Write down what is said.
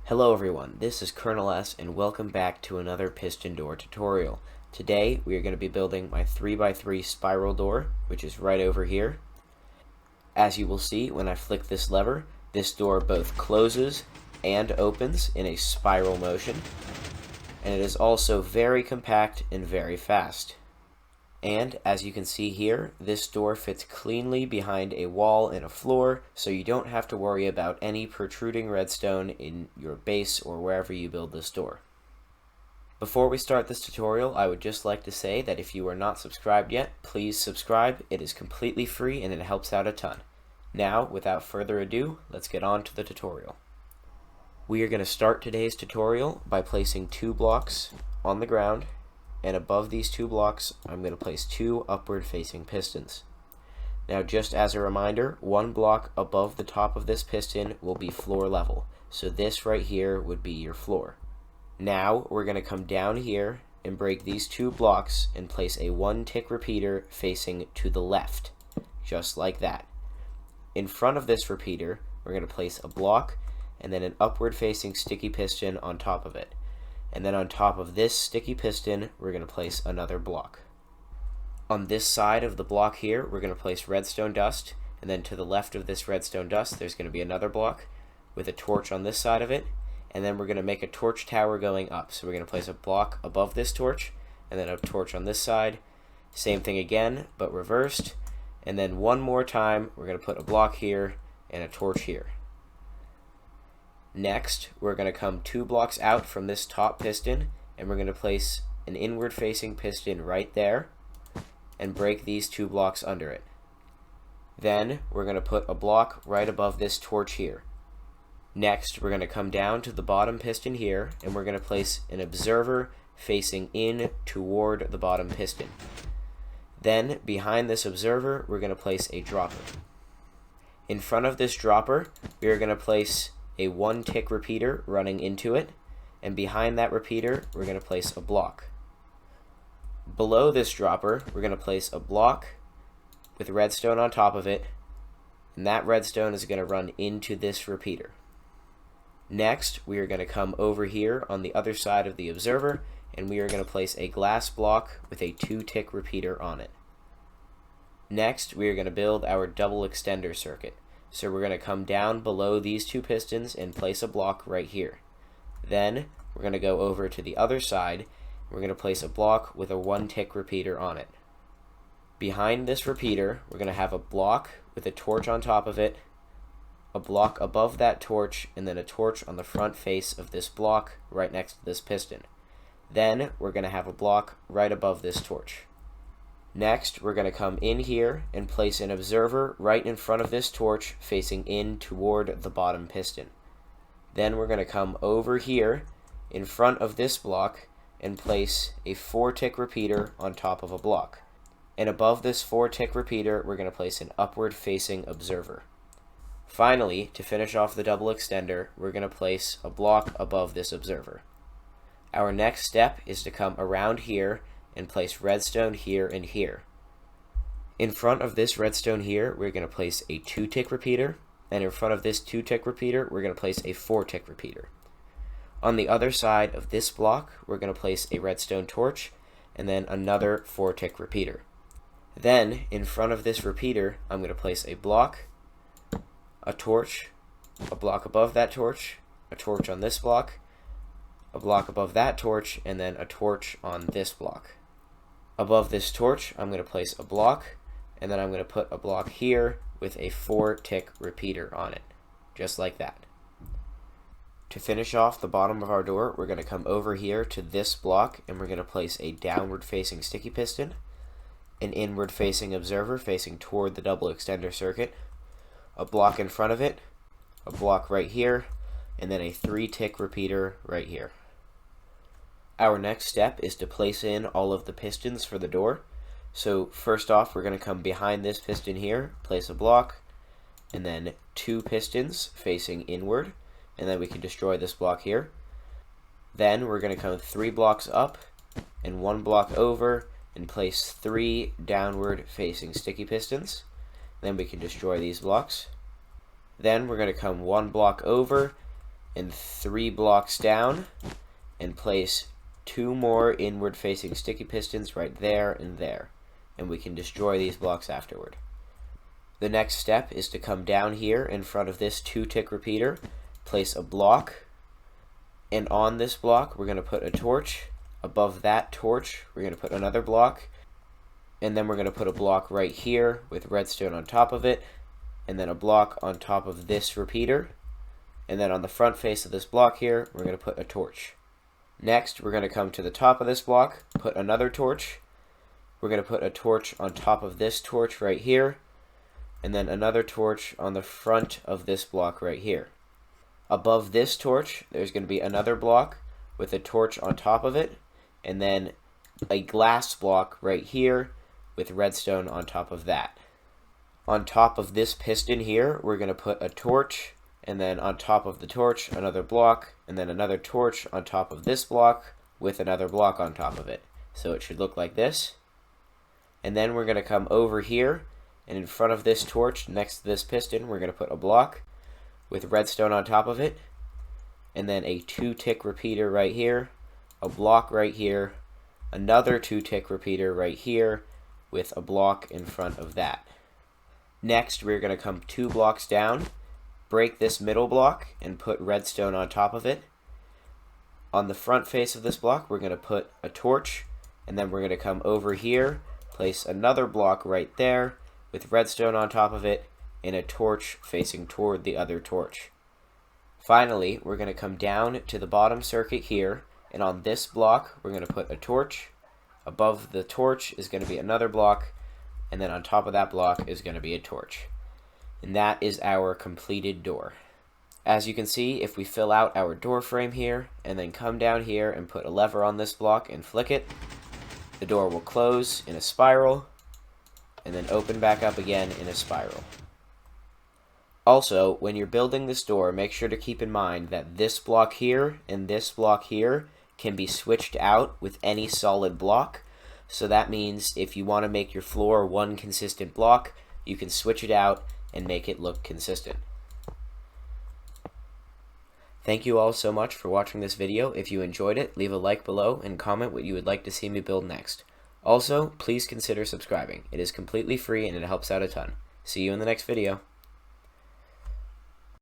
Hello everyone, this is Colonel S and welcome back to another piston door tutorial. Today we are going to be building my 3x3 spiral door, which is right over here. As you will see when I flick this lever, this door both closes and opens in a spiral motion, and it is also very compact and very fast. And as you can see here, this door fits cleanly behind a wall and a floor, so you don't have to worry about any protruding redstone in your base or wherever you build this door. Before we start this tutorial, I would just like to say that if you are not subscribed yet, please subscribe. It is completely free and it helps out a ton. Now, without further ado, let's get on to the tutorial. We are going to start today's tutorial by placing 2 blocks on the ground, and above these 2 blocks, I'm going to place 2 upward facing pistons. Now, just as a reminder, 1 block above the top of this piston will be floor level. So this right here would be your floor. Now, we're going to come down here and break these 2 blocks and place a 1-tick repeater facing to the left, just like that. In front of this repeater, we're going to place a block and then an upward facing sticky piston on top of it. And then on top of this sticky piston, we're going to place another block. On this side of the block here, we're going to place redstone dust, and then to the left of this redstone dust, there's going to be another block with a torch on this side of it, and then we're going to make a torch tower going up. So we're going to place a block above this torch, and then a torch on this side. Same thing again, but reversed. And then one more time, we're going to put a block here and a torch here. Next, we're going to come 2 blocks out from this top piston, and we're going to place an inward facing piston right there and break these 2 blocks under it. Then we're going to put a block right above this torch here. Next, we're going to come down to the bottom piston here, and we're going to place an observer facing in toward the bottom piston. Then, behind this observer, we're going to place a dropper. In front of this dropper, we are going to place a 1-tick repeater running into it, and behind that repeater we're going to place a block. Below this dropper we're going to place a block with redstone on top of it, and that redstone is going to run into this repeater. Next, we are going to come over here on the other side of the observer, and we are going to place a glass block with a 2-tick repeater on it. Next, we are going to build our double extender circuit. So we're going to come down below these 2 pistons and place a block right here. Then we're going to go over to the other side. We're going to place a block with a 1-tick repeater on it. Behind this repeater, we're going to have a block with a torch on top of it, a block above that torch, and then a torch on the front face of this block right next to this piston. Then we're going to have a block right above this torch. Next, we're going to come in here and place an observer right in front of this torch facing in toward the bottom piston. Then we're going to come over here in front of this block and place a 4-tick repeater on top of a block. And above this 4-tick repeater, we're going to place an upward facing observer. Finally, to finish off the double extender, we're going to place a block above this observer. Our next step is to come around here and place redstone here and here. In front of this redstone here, we're going to place a 2-tick repeater, and in front of this 2-tick repeater, we're going to place a 4-tick repeater. On the other side of this block, we're going to place a redstone torch, and then another 4-tick repeater. Then, in front of this repeater, I'm going to place a block, a torch, a block above that torch, a torch on this block, a block above that torch, and then a torch on this block. Above this torch, I'm going to place a block, and then I'm going to put a block here with a 4-tick repeater on it, just like that. To finish off the bottom of our door, we're going to come over here to this block, and we're going to place a downward facing sticky piston, an inward facing observer facing toward the double extender circuit, a block in front of it, a block right here, and then a 3-tick repeater right here. Our next step is to place in all of the pistons for the door. So first off, we're going to come behind this piston here, place a block, and then 2 pistons facing inward, and then we can destroy this block here. Then we're going to come 3 blocks up and 1 block over and place 3 downward facing sticky pistons. Then we can destroy these blocks. Then we're going to come 1 block over and 3 blocks down, and place 2 more inward facing sticky pistons right there and there, and we can destroy these blocks afterward. The next step is to come down here in front of this 2-tick repeater, place a block, and on this block we're going to put a torch. Above that torch we're going to put another block, and then we're going to put a block right here with redstone on top of it, and then a block on top of this repeater, and then on the front face of this block here we're going to put a torch. Next we're going to come to the top of this block, put another torch. We're going to put a torch on top of this torch right here, and then another torch on the front of this block right here. Above this torch there's going to be another block with a torch on top of it, and then a glass block right here with redstone on top of that. On top of this piston here we're going to put a torch, and then on top of the torch another block, and then another torch on top of this block with another block on top of it. So it should look like this. And then we're going to come over here, and in front of this torch next to this piston we're going to put a block with redstone on top of it, and then a 2-tick repeater right here, a block right here, another 2-tick repeater right here with a block in front of that. Next we're going to come 2 blocks down, break this middle block and put redstone on top of it. On the front face of this block we're going to put a torch, and then we're going to come over here, place another block right there with redstone on top of it, and a torch facing toward the other torch. Finally, we're going to come down to the bottom circuit here, and on this block we're going to put a torch. Above the torch is going to be another block, and then on top of that block is going to be a torch. And that is our completed door. As you can see, if we fill out our door frame here, and then come down here and put a lever on this block and flick it, the door will close in a spiral, and then open back up again in a spiral. Also, when you're building this door, make sure to keep in mind that this block here and this block here can be switched out with any solid block. So that means if you want to make your floor one consistent block, you can switch it out and make it look consistent. Thank you all so much for watching this video. If you enjoyed it, leave a like below and comment what you would like to see me build next. Also, please consider subscribing. It is completely free and it helps out a ton. See you in the next video.